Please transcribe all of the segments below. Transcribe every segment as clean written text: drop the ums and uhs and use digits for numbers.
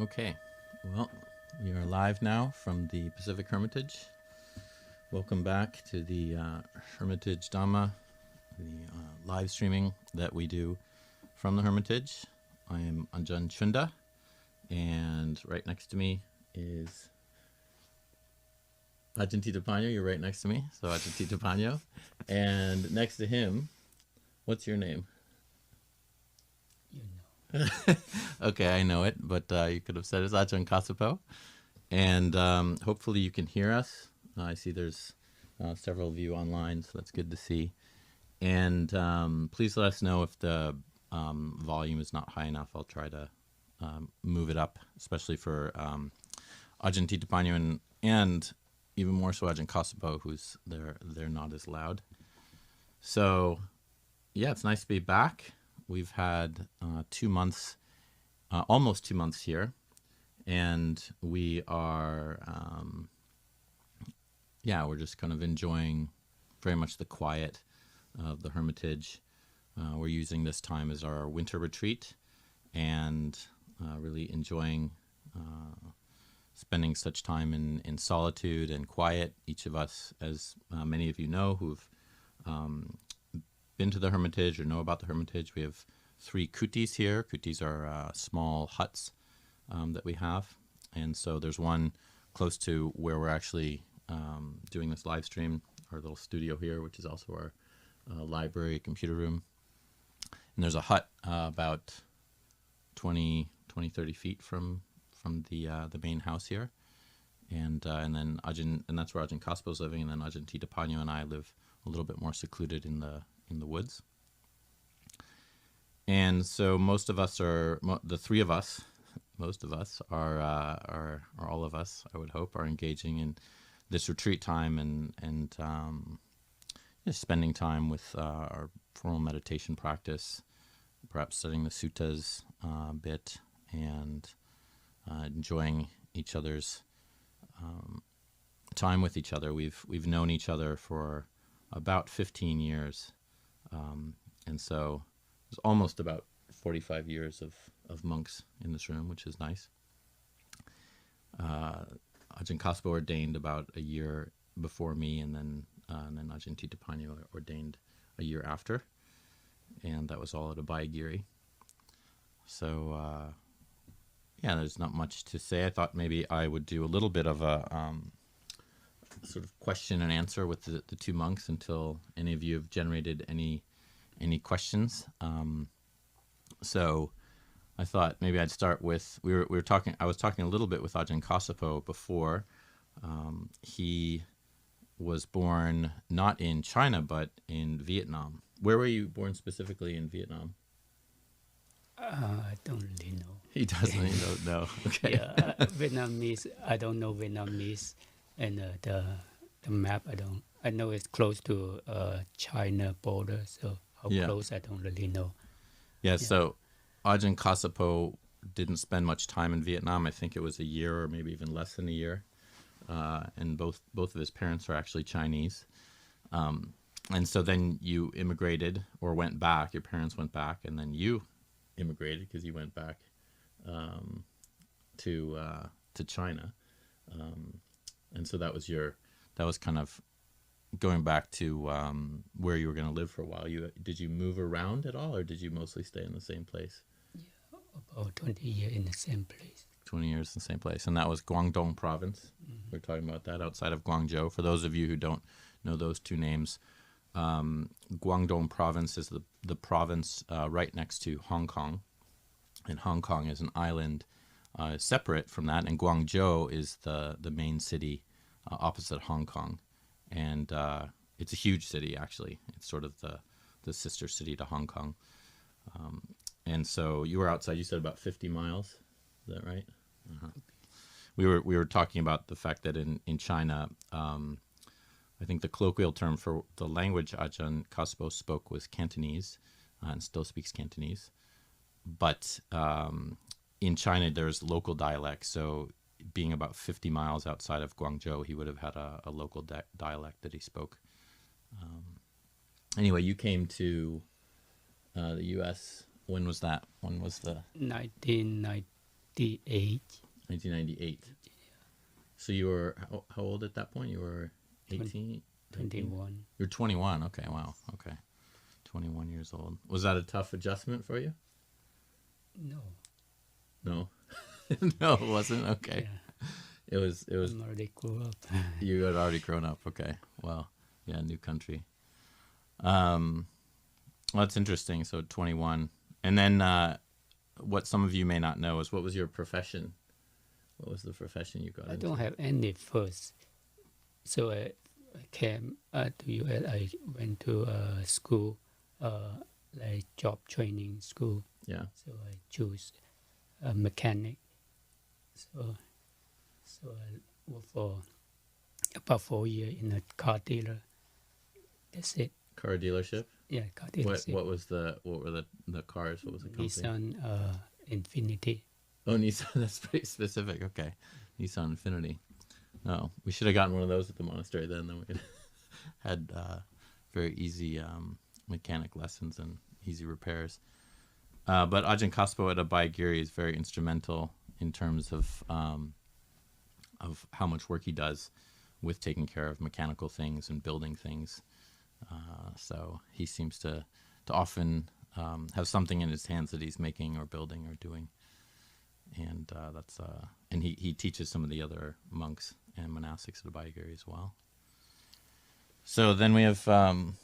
Okay, well, we are live now from the Pacific Hermitage. Welcome back to the Hermitage Dhamma, the live streaming that we do from the Hermitage. I am Ajahn Cunda, and right next to me is Ajahn Thitapannyo. You're right next to me, so Ajahn Thitapannyo. And next to him, what's your name? You know. Okay, I know it, but you could have said it's Ajahn Kassapo. And hopefully you can hear us. I see there's several of you online, so that's good to see. And please let us know if the volume is not high enough. I'll try to move it up, especially for Ajahn Thitapannyo and even more so Ajahn Kassapo, who's they're not as loud. So, yeah, it's nice to be back. We've had 2 months, almost 2 months here, and we are, we're just kind of enjoying very much the quiet of the Hermitage. We're using this time as our winter retreat and really enjoying spending such time in solitude and quiet. Each of us, as many of you know who've been to the Hermitage or know about the Hermitage, we have 3 kutis here. Kutis are small huts that we have. And so there's one close to where we're actually doing this live stream, our little studio here, which is also our library, computer room. And there's a hut about 20, 30 feet from the main house here. And then Ajahn, and that's where Ajahn Kassapo's living, and then Ajahn Thitapannyo and I live a little bit more secluded in the woods. And so most of us the 3 of us, most of us are all of us, I would hope, are engaging in this retreat time and just spending time with our formal meditation practice, perhaps studying the suttas a bit, and enjoying each other's time with each other. We've known each other for about 15 years, and so it's almost about 45 years of monks in this room, which is nice. Ajahn Kassapo ordained about a year before me, and then Ajahn Thitapannyo ordained a year after, and that was all at Abhayagiri. So there's not much to say. I thought maybe I would do a little bit of a sort of question and answer with the 2 monks until any of you have generated any questions. So I thought maybe I'd start with, I was talking a little bit with Ajahn Kassapo before. He was born not in China, but in Vietnam. Where were you born specifically in Vietnam? I don't really know. He doesn't know. Okay. Yeah, Vietnamese, I don't know Vietnamese, and the map, I know it's close to China border, so how close, I don't really know. Yeah, so Ajahn Kassapo didn't spend much time in Vietnam. I think it was a year or maybe even less than a year. And both of his parents are actually Chinese. And so then you immigrated or went back. Your parents went back, and then you immigrated because you went back to China. And so that was kind of going back to where you were going to live for a while. Did you move around at all, or did you mostly stay in the same place? Yeah, about 20 years in the same place. 20 years in the same place. And that was Guangdong province. Mm-hmm. We're talking about that outside of Guangzhou. For those of you who don't know those 2 names, Guangdong province is the province right next to Hong Kong. And Hong Kong is an island separate from that. And Guangzhou is the main city opposite Hong Kong. And it's a huge city, actually. It's sort of the sister city to Hong Kong. And so you were outside, you said about 50 miles. Is that right? Uh-huh. We were talking about the fact that in China, I think the colloquial term for the language Ajahn Kassapo spoke was Cantonese, and still speaks Cantonese. But in China, there's local dialects. So being about 50 miles outside of Guangzhou, he would have had a local dialect that he spoke. Anyway, you came to the U.S. When was that? When was the... 1990. 1998. 1998. So you were how old at that point? You were 18? 21. You're 21. Okay, wow. Okay. 21 years old. Was that a tough adjustment for you? No. No. No, it wasn't. Okay. Yeah. It was I already grew up. you had already grown up. Okay. Well, yeah, new country. Well, that's interesting. So 21. And then what some of you may not know is what was your profession? What was the profession you got into? I don't have any first. So I came to US. I went to school, like job training school. Yeah. So I choose a mechanic. So I worked for about 4 years in a car dealer. That's it. Car dealership? Yeah, car dealership. What were the cars? What was the company? Nissan Infinity. Oh, Nissan. That's pretty specific. Okay. Nissan Infinity. Oh, we should have gotten one of those at the monastery then. Then we could had very easy mechanic lessons and easy repairs. But Ajahn Kassapo at Abhayagiri is very instrumental in terms of how much work he does with taking care of mechanical things and building things. So he seems to often have something in his hands that he's making or building or doing. And and he teaches some of the other monks and monastics at Abhayagiri as well. So then we have Ajahn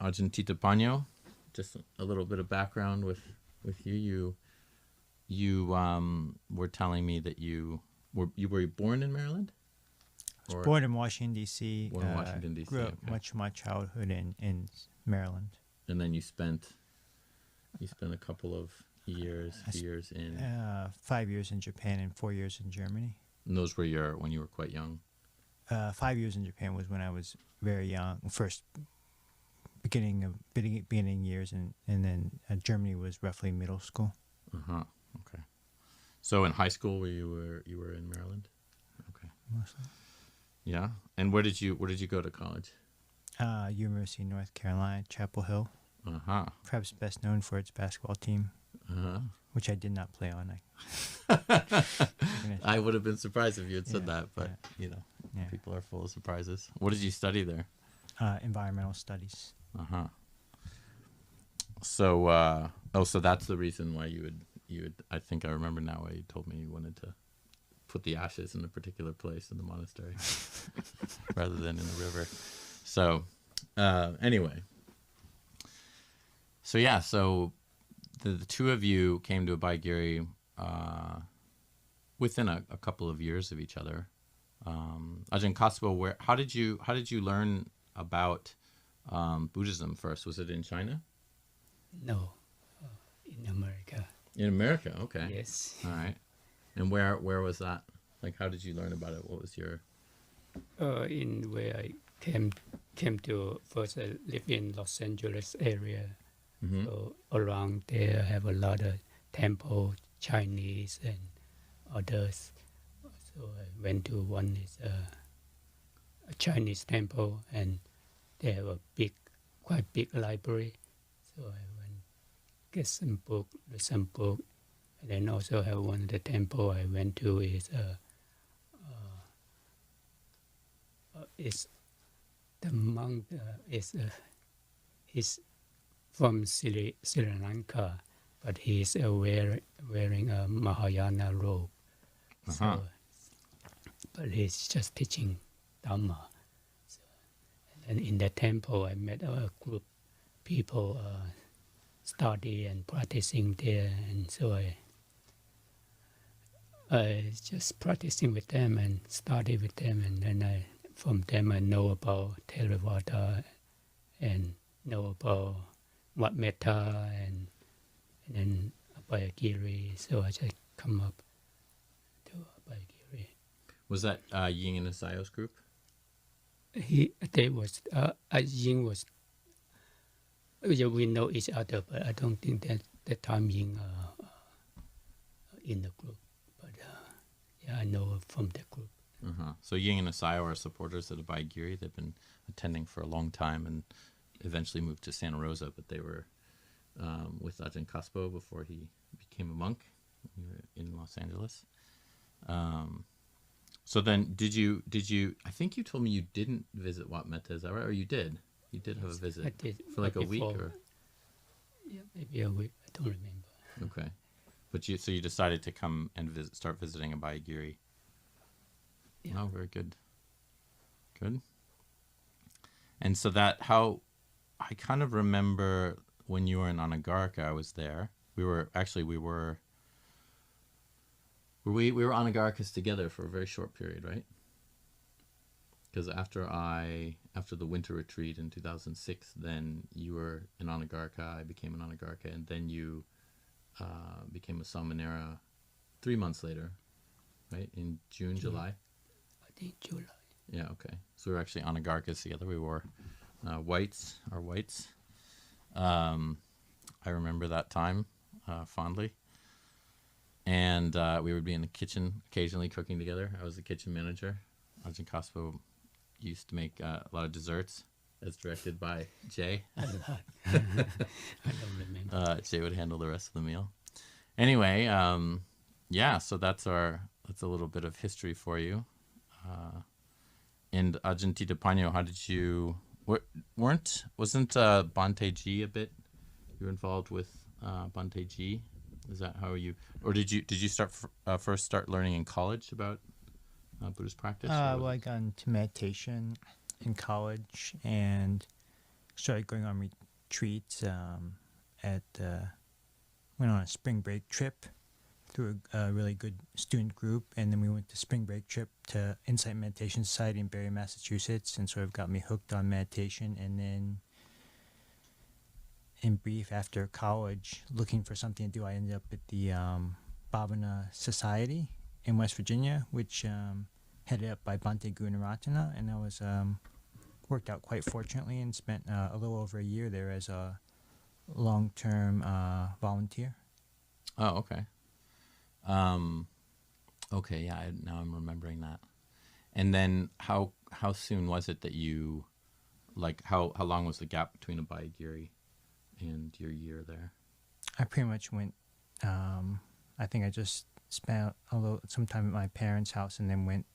Thitapannyo. Just a little bit of background with you. You were telling me that you were born in Maryland? I was born in Washington, D.C. Born in Washington, D.C. Grew up okay. much of my childhood in Maryland. And then you spent a couple of years in 5 years in Japan and 4 years in Germany. and those were when you were quite young. 5 years in Japan was when I was very young. First beginning years, and then Germany was roughly middle school. Okay. So in high school, you were in Maryland. Okay. Mostly. Yeah. And where did you go to college? University of North Carolina, Chapel Hill. Perhaps best known for its basketball team, which I did not play on. I would have been surprised if you had said that, but people are full of surprises. What did you study there? Environmental studies. So, so that's the reason why you would. I think I remember now why you told me you wanted to put the ashes in a particular place in the monastery rather than in the river. So, anyway. So yeah, so the two of you came to Abhayagiri within a couple of years of each other. Ajahn Kassapo, how did you learn about Buddhism first? Was it in China? No, in America. In America, okay. Yes. All right. And where was that? Like, how did you learn about it? What was your? In where I came to first, I lived in Los Angeles area. Mm-hmm. So around there, I have a lot of temple, Chinese and others. So I went to one is a Chinese temple, and they have a quite big library. So I went get some book, and then also have one of the temple I went to is the monk he's from Sri Lanka, but he's wearing a Mahayana robe. So, but he's just teaching Dhamma. So, and in the temple, I met a group people study and practicing there, and so I just practicing with them and study with them, and then from them I know about theravada and know about what metta and then Abhayagiri. So I just come up to Abhayagiri. Was that Ying and Asayo's group? They was Ying was. We know each other, but I don't think that time Ying in the group. But I know from the group. So Ying and Asayo are supporters at Abhayagiri. They've been attending for a long time and eventually moved to Santa Rosa, but they were with Ajahn Kassapo before he became a monk. when you were in Los Angeles. So then, did you? I think you told me you didn't visit Wat Metta. Is that right? Or you did? You did have a visit. I did for like a week, before. or Yeah, maybe a week. I don't remember. okay. But you decided to come and start visiting Abhayagiri. Yeah. Oh, very good. Good. And so I kind of remember when you were in Anagarika, I was there. We were Anagarikas together for a very short period, right? Because after the winter retreat in 2006, then you were an Anagarika, I became an Anagarika, and then you became a Samanera 3 months later, right? In July? I think July. Yeah, okay. So we were actually Anagarikas together. We wore our whites. I remember that time fondly. And we would be in the kitchen occasionally cooking together. I was the kitchen manager. Ajahn Kassapo used to make a lot of desserts as directed by Jay. I don't remember. Jay would handle the rest of the meal. Anyway, so that's a little bit of history for you. And Ajahn Thitapannyo, how did you... Wasn't Bhante G a bit... You were involved with Bhante G? Is that how you... Or did you first start learning in college about Buddhist practice? Well, I got into meditation in college and started going on retreats. Went on a spring break trip through a really good student group, and then we went to spring break trip to Insight Meditation Society in Barre, Massachusetts, and sort of got me hooked on meditation. And then, in brief, after college, looking for something to do, I ended up at the Bhavana Society in West Virginia, which headed up by Bhante Gunaratana, and I was worked out quite fortunately and spent a little over a year there as a long-term volunteer. Oh, okay. Okay, yeah, now I'm remembering that. And then how soon was it that you, like, how long was the gap between Abhayagiri and your year there? I pretty much went, I think I just spent some time at my parents' house and then went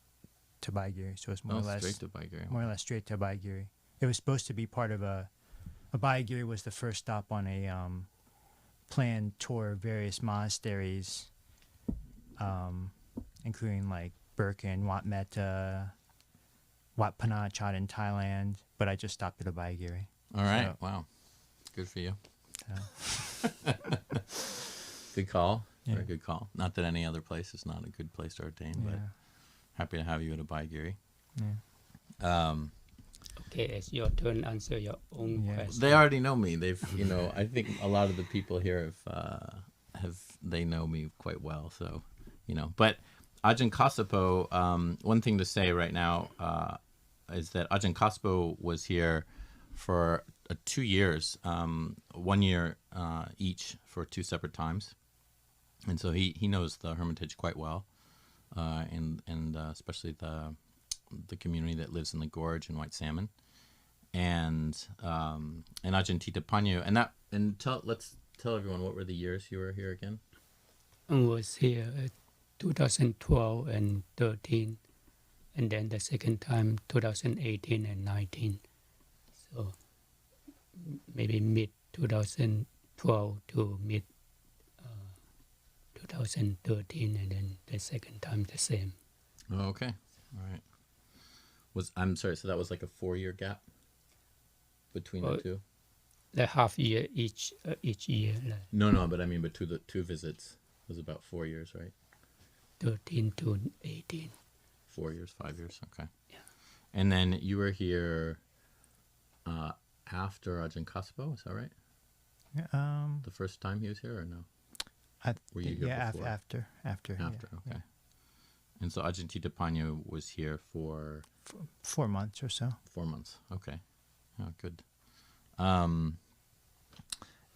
to Abhayagiri. So it was more or less straight to Abhayagiri. More or less straight to Abhayagiri. It was supposed to be part of Abhayagiri was the first stop on a planned tour of various monasteries, including like Birkin, Wat Metta, Wat Panachhat in Thailand, but I just stopped at Abhayagiri. All right, so, wow. Good for you. Good call. Yeah. Very good call. Not that any other place is not a good place to ordain, but happy to have you at Abhayagiri. Yeah. Okay, it's your turn to answer your own question. They already know me. They've, I think a lot of the people here they know me quite well. So, but Ajahn Kassapo, one thing to say right now is that Ajahn Kassapo was here for 2 years, 1 year each for 2 separate times. And so he knows the Hermitage quite well, and especially the community that lives in the gorge in White Salmon, and Ajahn Thitapannyo, let's tell everyone, what were the years you were here again? I was here 2012 and 13, and then the second time 2018 and 19. So maybe mid 2012 to mid 2013, and then the second time the same. Oh, okay, all right. I'm sorry. So that was like a 4-year gap between the two. The half year each year. No, but I mean, but the two visits was about 4 years, right? 13 to 18. 4 years, 5 years. Okay. Yeah. And then you were here after Ajahn Kassapo, is that right? The first time he was here, or no? Were you here before? After. After, yeah, okay. Yeah. And so Ajahn Thitapannyo was here for 4 months or so. 4 months. Okay. Oh, good.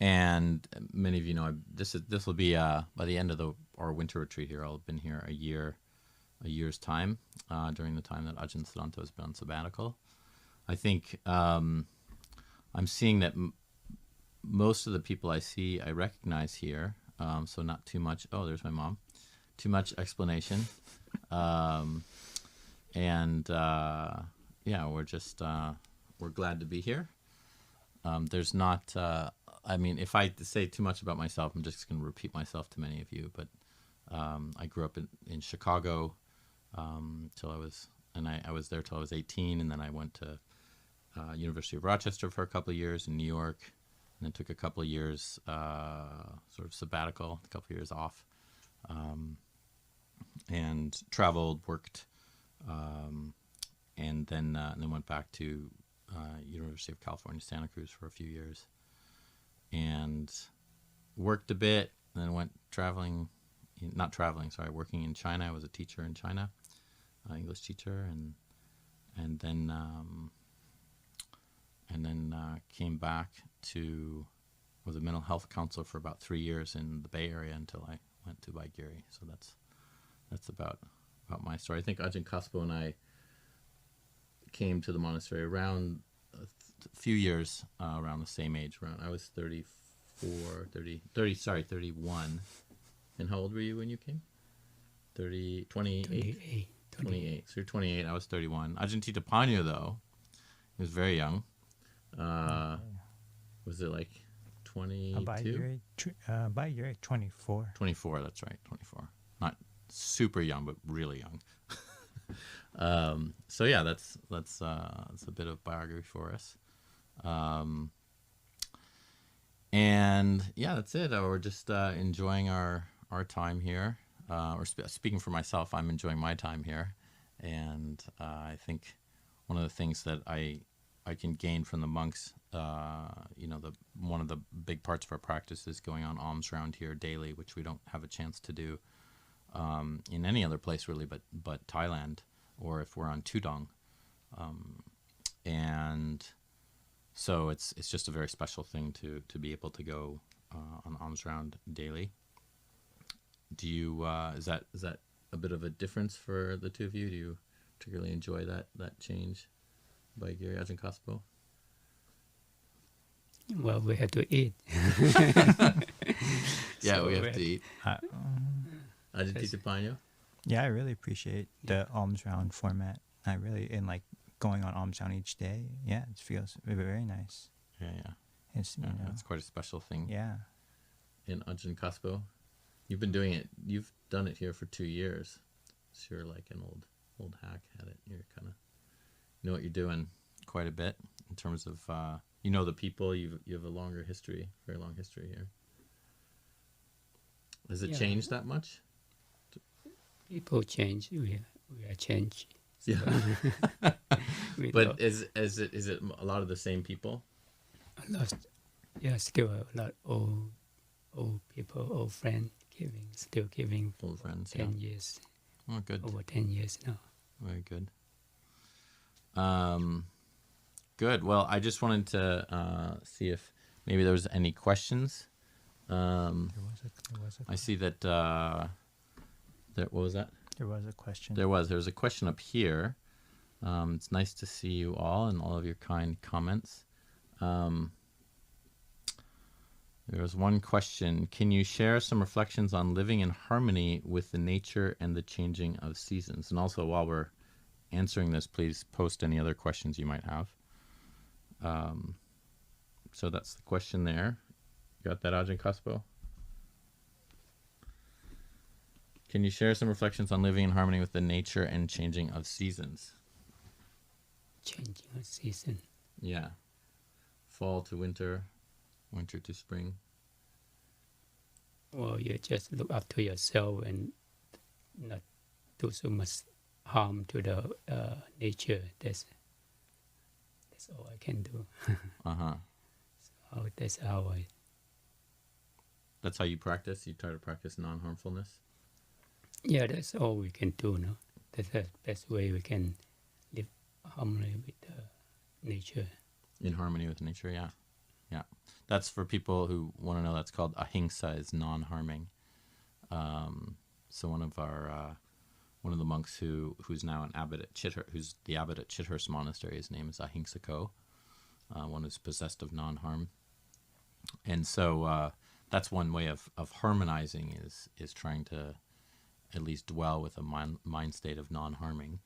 And many of you know, this will be by the end of our winter retreat here. I'll have been here a year's time, during the time that Ajahn Siddhanta has been on sabbatical. I think I'm seeing that most of the people I recognize here. so not too much. Oh, there's my mom. Too much explanation. Yeah, we're glad to be here. There's not, I mean, if I say too much about myself, I'm just going to repeat myself to many of you, but I grew up in Chicago till I was there till I was 18, and then I went to University of Rochester for a couple of years in New York, and then took a couple of years sort of sabbatical, a couple of years off, and traveled, worked, and then went back to University of California, Santa Cruz for a few years, and worked a bit, and then went working in China. I was a teacher in China, English teacher, and then came back to, was a mental health counselor for about 3 years in the Bay Area until I went to Baigiri. So that's about my story. I think Ajahn Kassapo and I came to the monastery around a few years around the same age. I was 31. And how old were you when you came? 28? 28. So you're 28. I was 31. Ajahn Thitapannyo, though, he was very young. Was it like 22? By year 24. 24, that's right, 24. Not super young, but really young. So yeah, that's a bit of biography for us. And yeah, that's it. We're just enjoying our time here. Speaking for myself, I'm enjoying my time here. And I think one of the things that I can gain from the monks, one of the big parts of our practice is going on alms round here daily, which we don't have a chance to do in any other place really, but Thailand, or if we're on Tudong. And so it's just a very special thing to be able to go on alms round daily. Do you is that a bit of a difference for the two of you? Do you particularly enjoy that change by Giri Ajahn Kassapo? Well, we have to eat. Yeah, So we have to eat. Ajahn Thitapannyo? Yeah, I really appreciate the alms round format. And like going on alms round each day. Yeah, it feels very nice. Yeah. It's It's quite a special thing. Yeah. In Ajahn Kassapo, you've done it here for 2 years. So you're like an old hack at it. You're kind of, you know what you're doing quite a bit in terms of, the people. You have a longer history, very long history here. Has it changed that much? People change. We are changed. So Yeah. But is it a lot of the same people? Still a lot old people, old friends still giving for Old friends, 10 years. Oh, good. Over 10 years now. Very good. Good. Well, I just wanted to see if maybe there was any questions. There was a I see that. What was that? There was a question. There was a question up here. It's nice to see you all and all of your kind comments. There was one question. Can you share some reflections on living in harmony with the nature and the changing of seasons? And also, while we're answering this, please post any other questions you might have. So that's the question there. Got that, Ajahn Kassapo? Can you share some reflections on living in harmony with the nature and changing of seasons? Changing of season. Yeah. Fall to winter, winter to spring. Well, you just look after yourself and not do so much harm to the nature. That's all I can do. Uh-huh. So that's how I... That's how you practice? You try to practice non-harmfulness? Yeah, that's all we can do now. That's the best way we can live harmony with nature. In harmony with nature, yeah. Yeah. That's for people who want to know, that's called ahimsa, is non-harming. So one of the monks who's now an abbot at who's the abbot at Chithurst Monastery, his name is Ahingsako, one who's possessed of non-harm. And so that's one way of harmonizing is trying to at least dwell with a mind state of non-harming.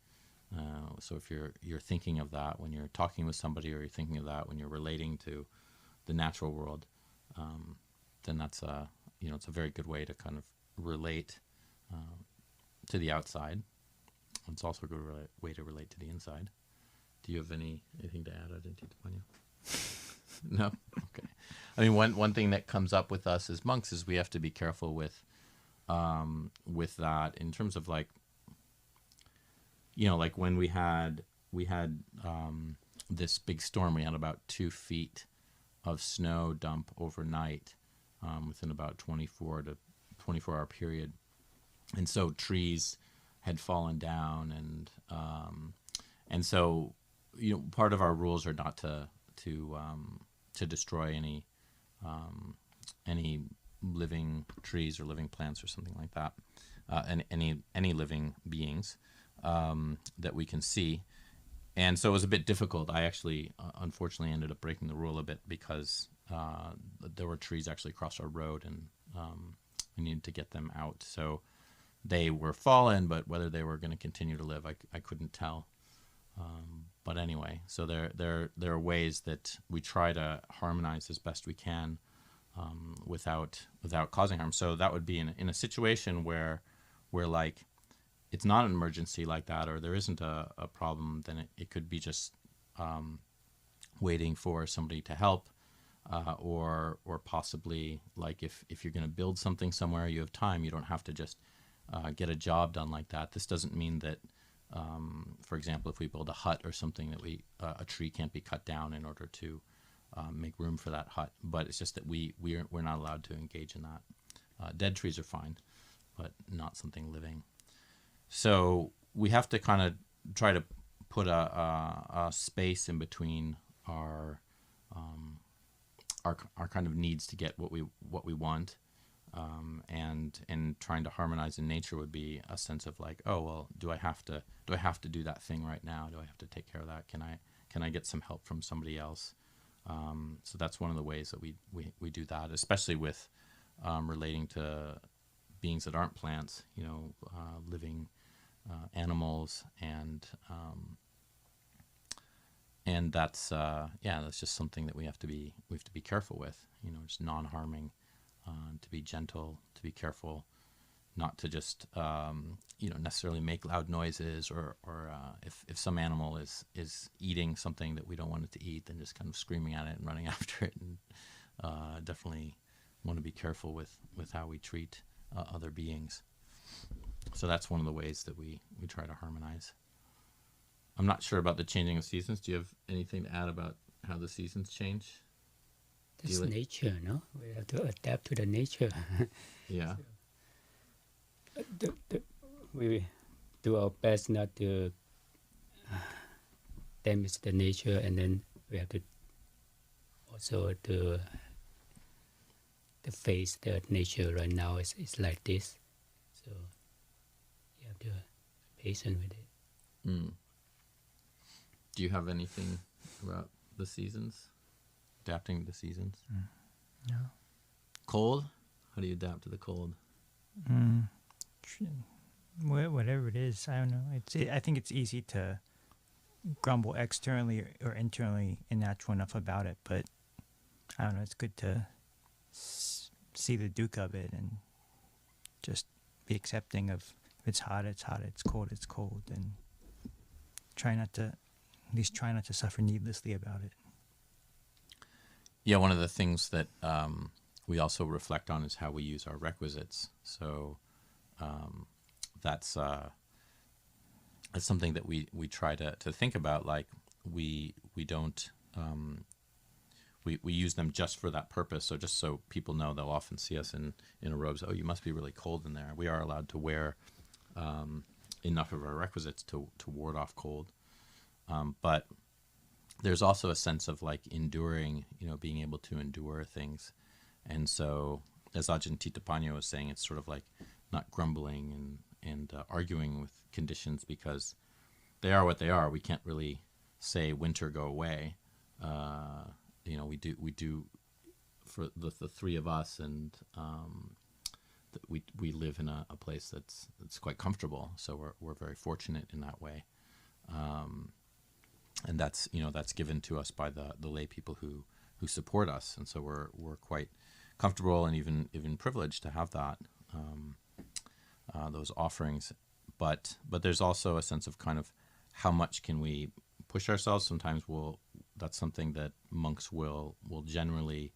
So if you're thinking of that when you're talking with somebody, or you're thinking of that when you're relating to the natural world, then that's it's a very good way to kind of relate to the outside. It's also a good way to relate to the inside. Do you have anything to add, Ajahn Thitapannyo? No? Okay. I mean, one thing that comes up with us as monks is we have to be careful with that in terms of like when we had this big storm. We had about 2 feet of snow dump overnight within about 24-hour period, and so trees had fallen down, and so part of our rules are not to destroy any living trees or living plants or something like that, and any living beings that we can see. And so it was a bit difficult. I actually, unfortunately, ended up breaking the rule a bit because there were trees actually across our road, and we needed to get them out. So they were fallen, but whether they were going to continue to live, I couldn't tell. But anyway, so there are ways that we try to harmonize as best we can without causing harm. So that would be in a situation where like it's not an emergency like that, or there isn't a problem, then it could be just waiting for somebody to help, or possibly like if you're going to build something somewhere, you have time. You don't have to just get a job done like that. This doesn't mean that, for example, if we build a hut or something, that a tree can't be cut down in order to make room for that hut. But it's just that we're not allowed to engage in that. Dead trees are fine, but not something living. So we have to kind of try to put a space in between our kind of needs to get what we want, and trying to harmonize in nature would be a sense of like, oh well, do I have to do that thing right now? Do I have to take care of that? Can I get some help from somebody else? So that's one of the ways that we do that, especially with relating to beings that aren't plants, living animals, and that's that's just something that we have to be careful with. Just non-harming, to be gentle, to be careful, not to just necessarily make loud noises, or if some animal is eating something that we don't want it to eat, then just kind of screaming at it and running after it. And definitely want to be careful with how we treat other beings. So that's one of the ways that we try to harmonize. I'm not sure about the changing of seasons. Do you have anything to add about how the seasons change? It's nature, no? We have to adapt to the nature. Yeah. We do our best not to damage the nature, and then we have to also to face the nature right now is like this. So you have to be patient with it. Mm. Do you have anything about the seasons? Adapting to the seasons? No. Cold? How do you adapt to the cold? Whatever it is, I don't know. I think it's easy to grumble externally or internally and natural enough about it, but I don't know. It's good to see the dukkha of it and just be accepting of if it's hot, it's hot, it's cold, and try not to suffer needlessly about it. Yeah, one of the things that we also reflect on is how we use our requisites. So that's something that we try to think about. Like we don't we use them just for that purpose. So just so people know, they'll often see us in our robes. Oh, you must be really cold in there. We are allowed to wear enough of our requisites to ward off cold. But there's also a sense of like enduring, being able to endure things. And so, as Ajahn Thitapannyo was saying, it's sort of like not grumbling and arguing with conditions, because they are what they are. We can't really say winter go away. We do for the three of us, and we live in a place that's quite comfortable. So we're very fortunate in that way, and that's given to us by the lay people who support us, and so we're quite comfortable and even privileged to have that those offerings. But there's also a sense of kind of how much can we push ourselves. Sometimes that's something that monks will generally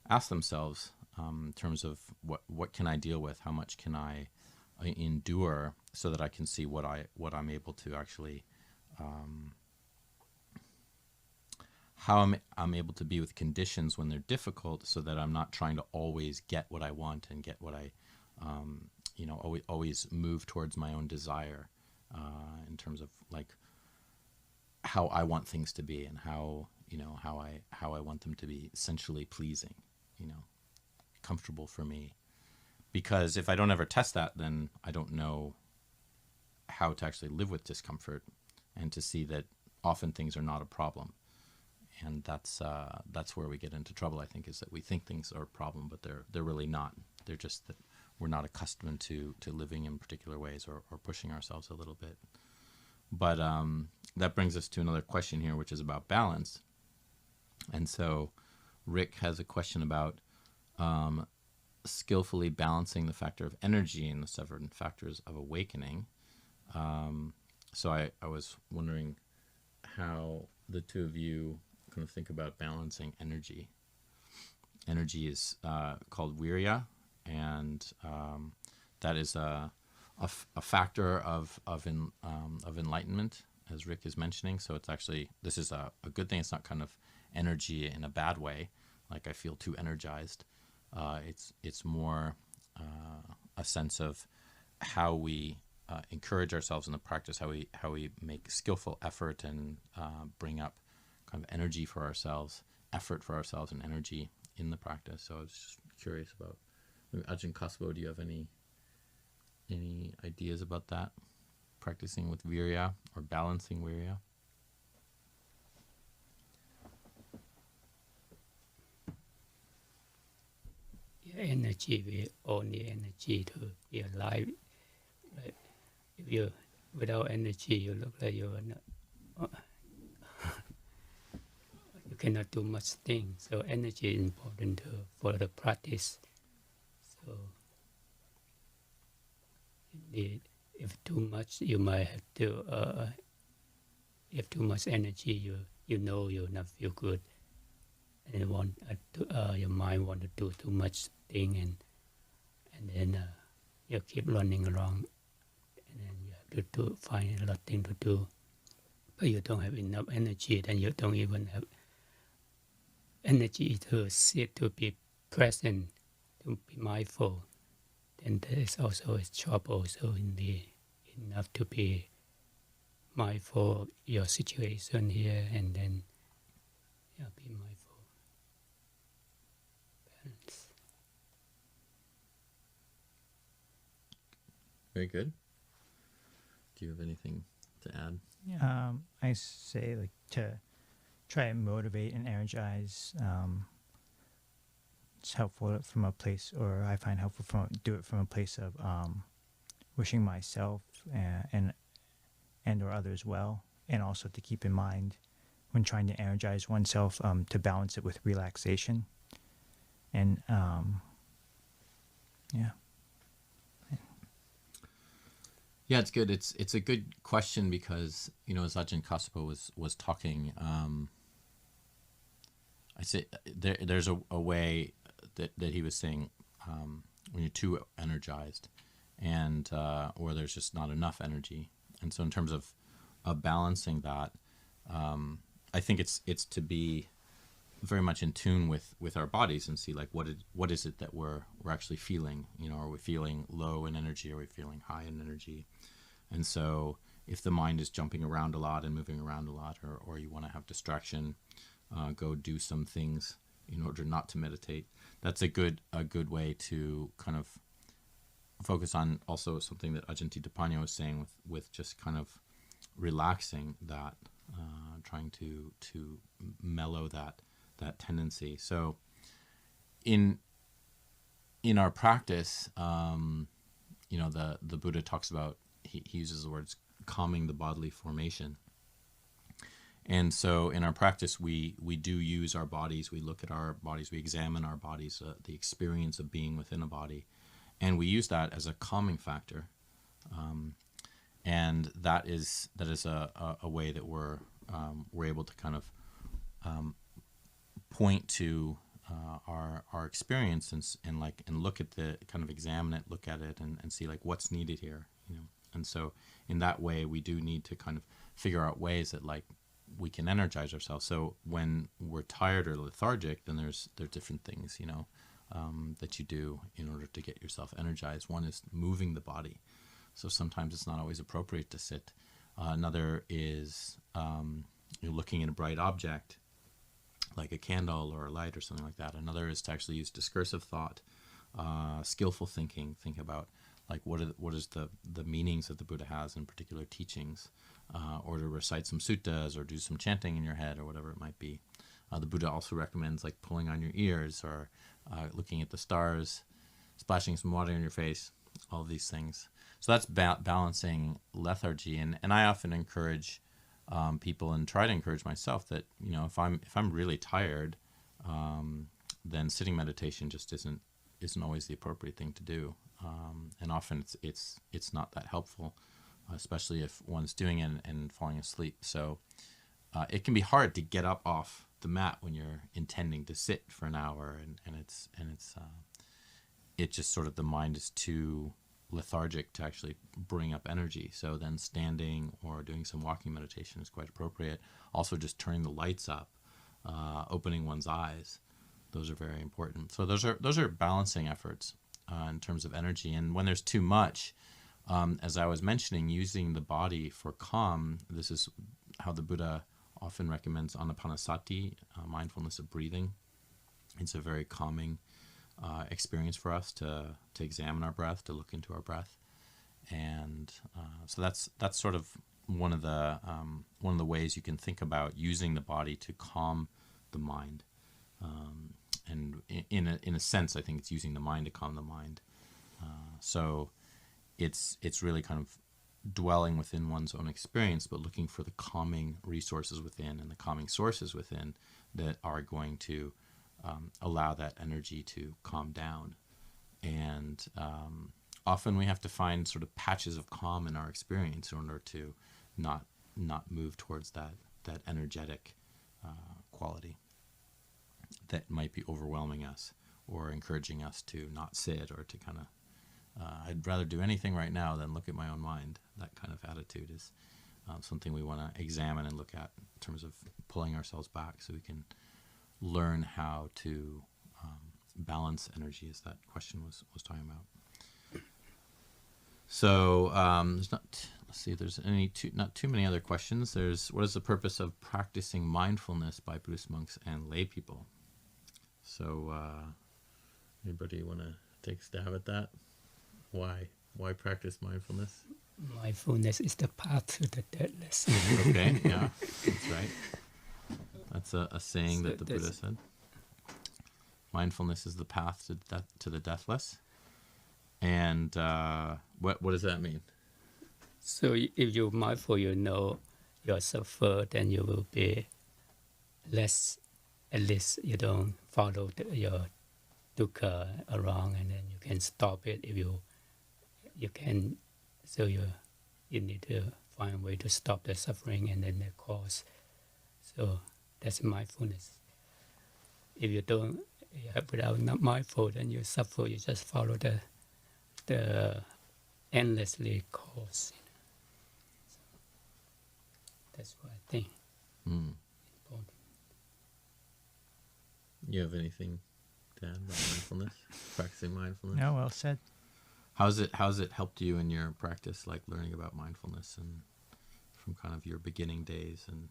ask themselves in terms of what can I deal with, how much can I endure, so that I can see what I'm able to actually how I'm able to be with conditions when they're difficult, so that I'm not trying to always get what I want and get what I always move towards my own desire in terms of like how I want things to be, and how I want them to be sensually pleasing, comfortable for me. Because if I don't ever test that, then I don't know how to actually live with discomfort, and to see that often things are not a problem. And that's where we get into trouble, I think, is that we think things are a problem, but they're really not. They're just that we're not accustomed to living in particular ways, or pushing ourselves a little bit. But that brings us to another question here, which is about balance. And so Rick has a question about skillfully balancing the factor of energy and the seven factors of awakening. So I was wondering how the two of you kind of think about balancing energy. Energy is called virya, and that is a factor of enlightenment, as Rick is mentioning. So it's actually, this is a good thing. It's not kind of energy in a bad way, like I feel too energized. It's more a sense of how we encourage ourselves in the practice, how we make skillful effort and bring up kind of energy for ourselves, effort for ourselves, and energy in the practice. So I was just curious about, Ajahn Kassapo, do you have any ideas about that? Practicing with virya or balancing virya? Your energy, we all need energy to be alive. Like if you without energy, you look like you are not. You cannot do much things. So energy is important for the practice. So indeed, if too much, you might have to. If too much energy, you know you'll not feel good, and your mind want to do too much thing, and then you keep running around, and then you have to find a lot of things to do, but you don't have enough energy. Then you don't even have energy to sit, to be present, to be mindful. Then there is also a trouble. So enough to be mindful of your situation here, and then be mindful. Balance. Very good. Do you have anything to add? I say like to try and motivate and energize. It's helpful from a place, or I find helpful do it from a place of wishing myself and or others well, and also to keep in mind when trying to energize oneself to balance it with relaxation, and Yeah, it's good. It's a good question because, as Ajahn Kassapo was talking, I say there's a way that he was saying when you're too energized, and or there's just not enough energy. And so in terms of balancing that, I think it's to be very much in tune with our bodies and see like what is it that we're actually feeling. Are we feeling low in energy? Are we feeling high in energy? And so if the mind is jumping around a lot and moving around a lot, or you want to have distraction, go do some things in order not to meditate. That's a good way to kind of focus on also something that Ajahn Thitapannyo was saying with just kind of relaxing that, trying to mellow that tendency. So in our practice, the Buddha talks about, he uses the words calming the bodily formation. And so in our practice, we do use our bodies. We look at our bodies. We examine our bodies, the experience of being within a body, and we use that as a calming factor. And that is a way that we're able to kind of point to our experience and look at the kind of examine it, look at it, and see like what's needed here, And so in that way, we do need to kind of figure out ways that like we can energize ourselves. So when we're tired or lethargic, then there's different things, that you do in order to get yourself energized. One is moving the body. So sometimes it's not always appropriate to sit. Another is you're looking at a bright object, like a candle or a light or something like that. Another is to actually use discursive thought, skillful thinking. Think about like what is the meanings that the Buddha has in particular teachings, or to recite some suttas or do some chanting in your head or whatever it might be. The Buddha also recommends like pulling on your ears or looking at the stars, splashing some water in your face, all of these things. So that's balancing lethargy. And I often encourage people, and try to encourage myself, that if I'm really tired, then sitting meditation just isn't always the appropriate thing to do. And often it's not that helpful, especially if one's doing it and falling asleep. So it can be hard to get up off the mat when you're intending to sit for an hour, and it's just sort of the mind is too lethargic to actually bring up energy. So then standing or doing some walking meditation is quite appropriate. Also just turning the lights up, opening one's eyes, those are very important. So those are balancing efforts in terms of energy. And when there's too much, as I was mentioning, using the body for calm, this is how the Buddha often recommends anapanasati, mindfulness of breathing. It's a very calming experience for us to examine our breath, to look into our breath, and so that's sort of one of the ways you can think about using the body to calm the mind. And in a sense, I think it's using the mind to calm the mind. So it's really kind of dwelling within one's own experience, but looking for the calming resources within and the calming sources within that are going to allow that energy to calm down. And often we have to find sort of patches of calm in our experience in order to not move towards that energetic quality that might be overwhelming us or encouraging us to not sit, or to kind of I'd rather do anything right now than look at my own mind. That kind of attitude is something we want to examine and look at in terms of pulling ourselves back so we can learn how to balance energy, as that question was talking about. So there's not, let's see if there's not too many other questions. There's, what is the purpose of practicing mindfulness by Buddhist monks and lay people? So anybody want to take a stab at that? Why practice mindfulness? Mindfulness is the path to the deathless. Okay, yeah, that's right. That's a saying that the Buddha said. Mindfulness is the path to the deathless. And what does that mean? So if you're mindful, you know you suffer, then you will be less, at least you don't follow your dukkha around, and then you can stop it if you can. So you need to find a way to stop the suffering and then the cause. So that's mindfulness. If you don't, without not mindful, then you suffer. You just follow the endlessly cause. So that's what I think. Important. You have anything to add about mindfulness? Practicing mindfulness? No, well said. How's it helped you in your practice, like learning about mindfulness and from kind of your beginning days and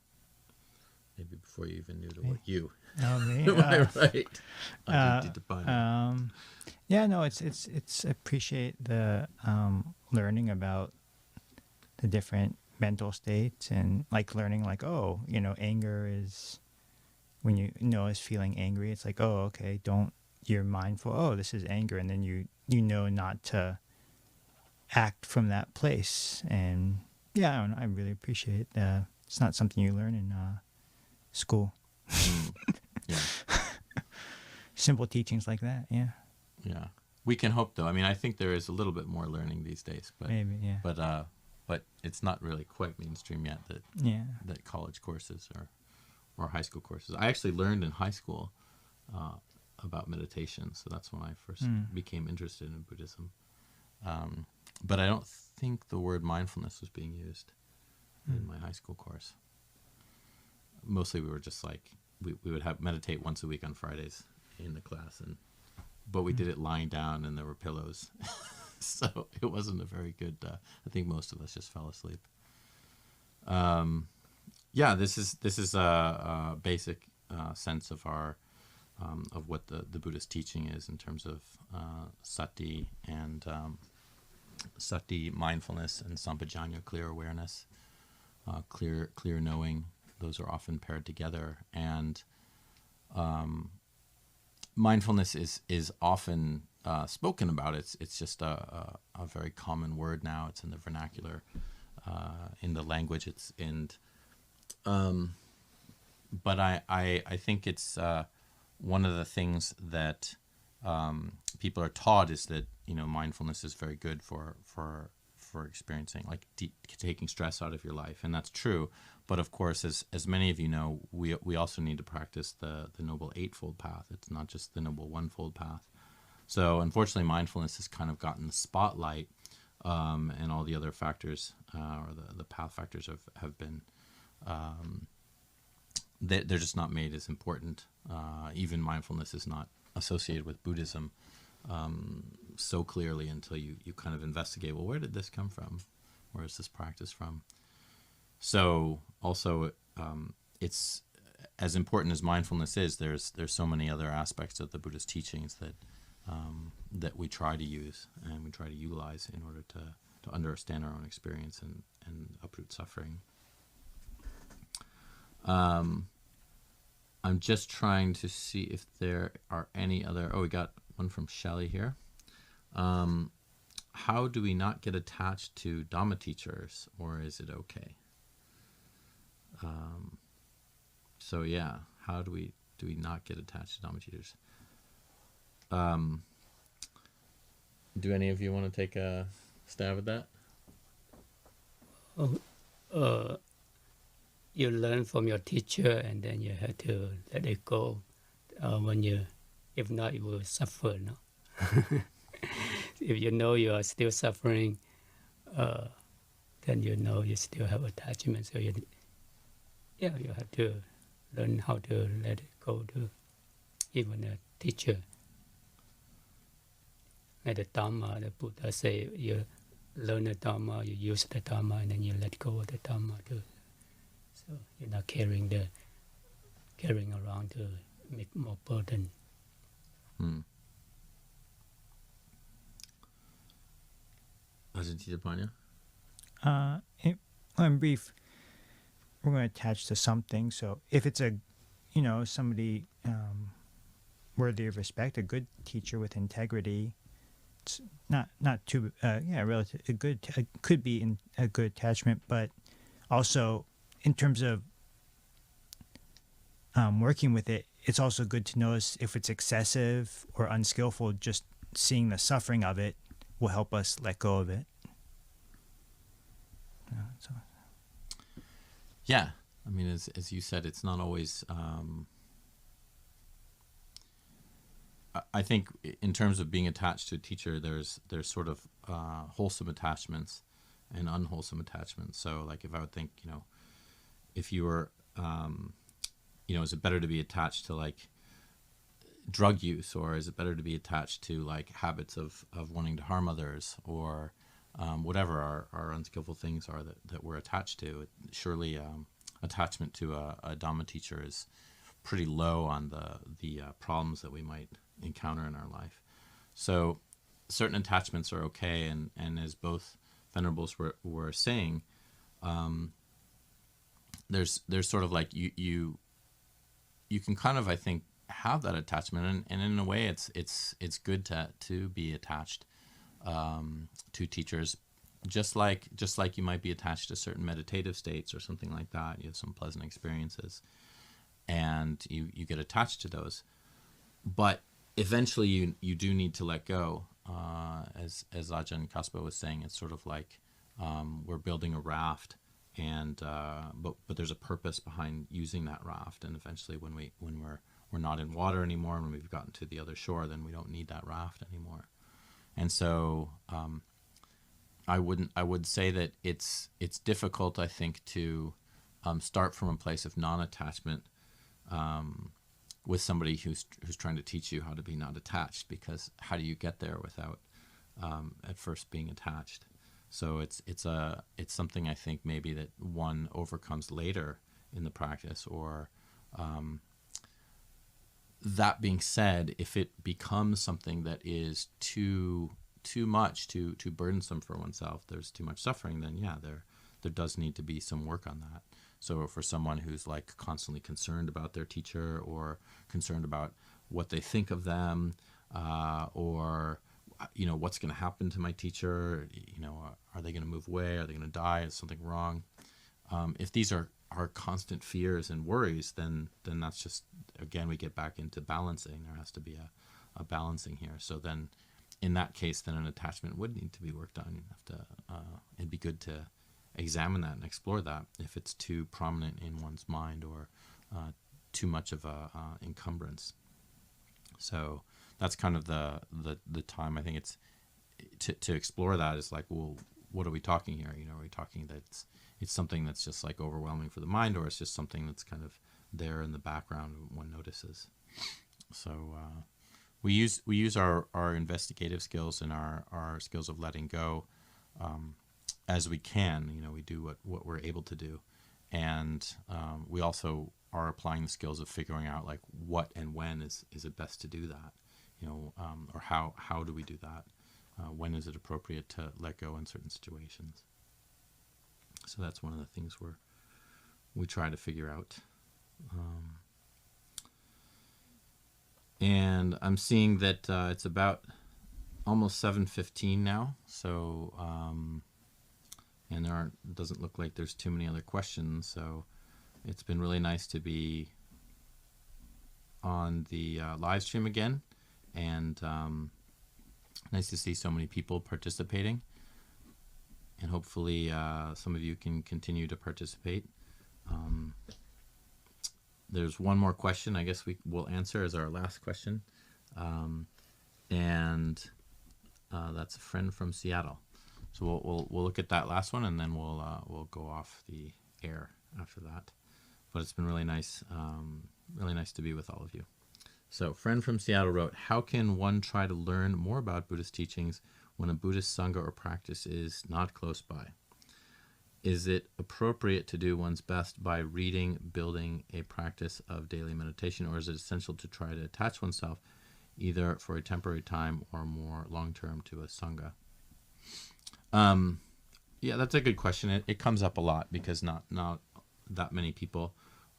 maybe before you even knew the word you? No, me. Am I right? Thitapannyo. Yeah, no, it's appreciate the learning about the different mental states, and like learning like, oh, anger is when you know is feeling angry. It's like, oh, okay, you're mindful, oh, this is anger, and then you know not to act from that place. And yeah, I don't know, I really appreciate it. It's not something you learn in school. Yeah. Simple teachings like that, yeah. Yeah. We can hope, though. I mean, I think there is a little bit more learning these days, but Maybe, yeah. But it's not really quite mainstream yet that college courses or high school courses. I actually learned in high school about meditation, so that's when I first became interested in Buddhism. But I don't think the word mindfulness was being used in my high school course. Mostly we were just like, we would have meditate once a week on Fridays in the class, but we did it lying down and there were pillows. So it wasn't a very good, I think most of us just fell asleep. Yeah, this is a basic sense of our, of what the Buddhist teaching is in terms of sati and sati, mindfulness, and sampajanya, clear awareness, clear knowing. Those are often paired together, and mindfulness is often spoken about. It's just a very common word now. It's in the vernacular, in the language. But I think it's one of the things that people are taught is that mindfulness is very good for experiencing, like taking stress out of your life, and that's true. But of course, as many of you know, we also need to practice the Noble Eightfold Path. It's not just the Noble Onefold Path. So unfortunately, mindfulness has kind of gotten the spotlight, and all the other factors, or the path factors have been, they're just not made as important. Even mindfulness is not associated with Buddhism so clearly until you kind of investigate, well, where did this come from? Where is this practice from? So also, it's as important as mindfulness is. There's so many other aspects of the Buddhist teachings that we try to use and we try to utilize in order to understand our own experience and uproot suffering. I'm just trying to see if there are any other. Oh, we got one from Shelley here. How do we not get attached to Dhamma teachers, or is it okay? So yeah, how do we not get attached to Dhamma teachers? Do any of you want to take a stab at that? You learn from your teacher, and then you have to let it go. If not, you will suffer. No. If you know you are still suffering, then you know you still have attachment. So you have to learn how to let it go to even a teacher. Like the Dhamma, the Buddha say, you learn the Dhamma, you use the Dhamma, and then you let go of the Dhamma too. So you're not carrying around to make more burden. Ajahn Thitapannyo? In brief, we're going to attach to something. So if it's somebody worthy of respect, a good teacher with integrity, it's not too relative. It could be a good attachment, but also in terms of working with it, it's also good to notice if it's excessive or unskillful. Just seeing the suffering of it will help us let go of it. Yeah, I mean, as you said, it's not always. I think in terms of being attached to a teacher, there's sort of wholesome attachments and unwholesome attachments. So, like, if I would think, if you were, is it better to be attached to like drug use, or is it better to be attached to like habits of wanting to harm others, or whatever our unskillful things are that we're attached to? Surely attachment to a Dhamma teacher is pretty low on the problems that we might encounter in our life. So certain attachments are okay, and as both venerables were saying, there's sort of like you can kind of, I think, have that attachment, and in a way, it's good to be attached to teachers, just like you might be attached to certain meditative states or something like that. You have some pleasant experiences, and you get attached to those, but eventually you do need to let go. As Ajahn Kassapo was saying, it's sort of like we're building a raft, and but there's a purpose behind using that raft, and eventually when we're not in water anymore, and when we've gotten to the other shore, then we don't need that raft anymore. And so I would say that it's difficult, I think, to start from a place of non-attachment with somebody who's trying to teach you how to be not attached, because how do you get there without at first being attached? So it's something, I think, maybe that one overcomes later in the practice. Or that being said, if it becomes something that is too much, too burdensome for oneself, there's too much suffering, then yeah, there does need to be some work on that. So for someone who's like constantly concerned about their teacher, or concerned about what they think of them, or what's going to happen to my teacher, are they going to move away, are they going to die, is something wrong? If these are constant fears and worries, then that's just, again, we get back into balancing. There has to be a balancing here. So then in that case, then an attachment would need to be worked on. You have to it'd be good to examine that and explore that if it's too prominent in one's mind, or too much of a encumbrance. So that's kind of the time. I think it's to explore that is like, well, what are we talking here? Are we talking that it's something that's just like overwhelming for the mind, or it's just something that's kind of there in the background one notices? So we use our investigative skills and our skills of letting go as we can. We do what we're able to do, and we also are applying the skills of figuring out like what and when is it best to do that, or how do we do that? When is it appropriate to let go in certain situations? So that's one of the things we try to figure out. And I'm seeing that it's about almost 7:15 now. So and it doesn't look like there's too many other questions. So it's been really nice to be on the live stream again, and nice to see so many people participating. And hopefully some of you can continue to participate. There's one more question I guess we will answer as our last question. And that's a friend from Seattle. So we'll look at that last one, and then we'll go off the air after that. But it's been really nice to be with all of you. So, friend from Seattle wrote, how can one try to learn more about Buddhist teachings when a Buddhist Sangha or practice is not close by? Is it appropriate to do one's best by reading, building a practice of daily meditation, or is it essential to try to attach oneself either for a temporary time or more long-term to a Sangha? Yeah, that's a good question. It comes up a lot because not that many people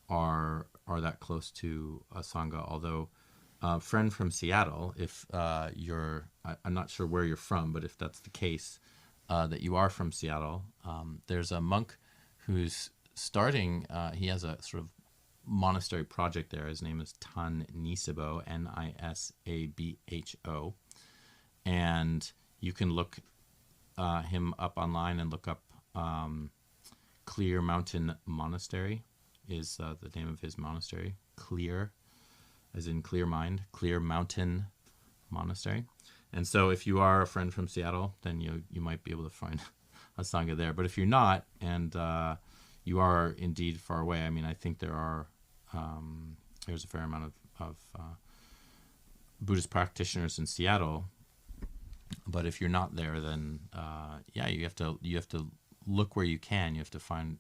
are that close to a Sangha, although friend from Seattle, if I'm not sure where you're from, but if that's the case, that you are from Seattle, there's a monk who's starting, he has a sort of monastery project there. His name is Tan Nisabo, Nisabho, and you can look him up online and look up Clear Mountain Monastery is the name of his monastery. Clear, as in clear mind, Clear Mountain Monastery. And so if you are a friend from Seattle, then you might be able to find a Sangha there. But if you're not, and you are indeed far away, I mean, I think there's a fair amount of Buddhist practitioners in Seattle. But if you're not there, then you have to look where you can. You have to find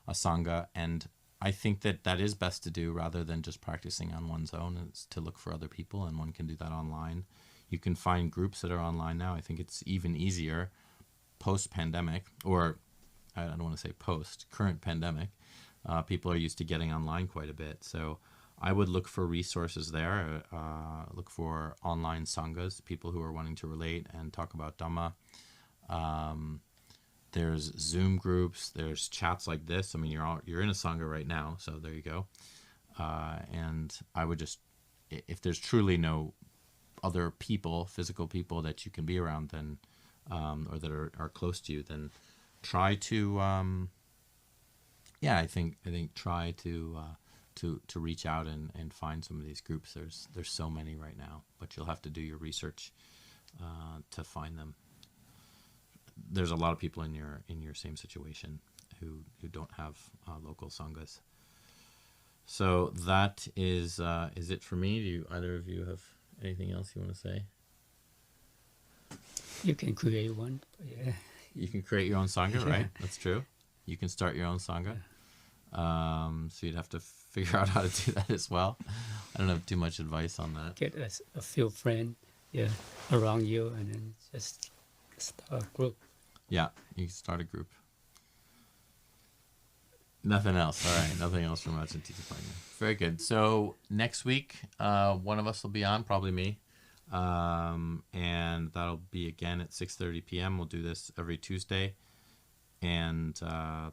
a Sangha, and I think that is best to do rather than just practicing on one's own. Is to look for other people, and one can do that online. You can find groups that are online now. I think it's even easier post-pandemic, or I don't want to say post, current pandemic. People are used to getting online quite a bit. So I would look for resources there. Look for online sanghas, people who are wanting to relate and talk about Dhamma. There's Zoom groups. There's chats like this. I mean, you're in a sangha right now, so there you go. And I would just, if there's truly no other people, physical people that you can be around, then or that are close to you, then try to I think try to reach out and find some of these groups. There's so many right now, but you'll have to do your research to find them. There's a lot of people in your same situation who don't have local sanghas. So that is it for me. Do either of you have anything else you want to say? You can create one. Yeah. You can create your own sangha, right? That's true. You can start your own sangha. So you'd have to figure out how to do that as well. I don't have too much advice on that. Get a few friends around you and then just start a group. Yeah, you can start a group. Nothing else. All right, nothing else from Ajahn Thitapannyo. Very good. So next week, one of us will be on, probably me. And that'll be again at 6:30 p.m. We'll do this every Tuesday. And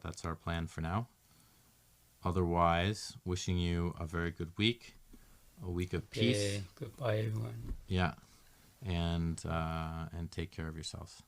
that's our plan for now. Otherwise, wishing you a very good week, a week of peace. Goodbye, everyone. Yeah, and take care of yourselves.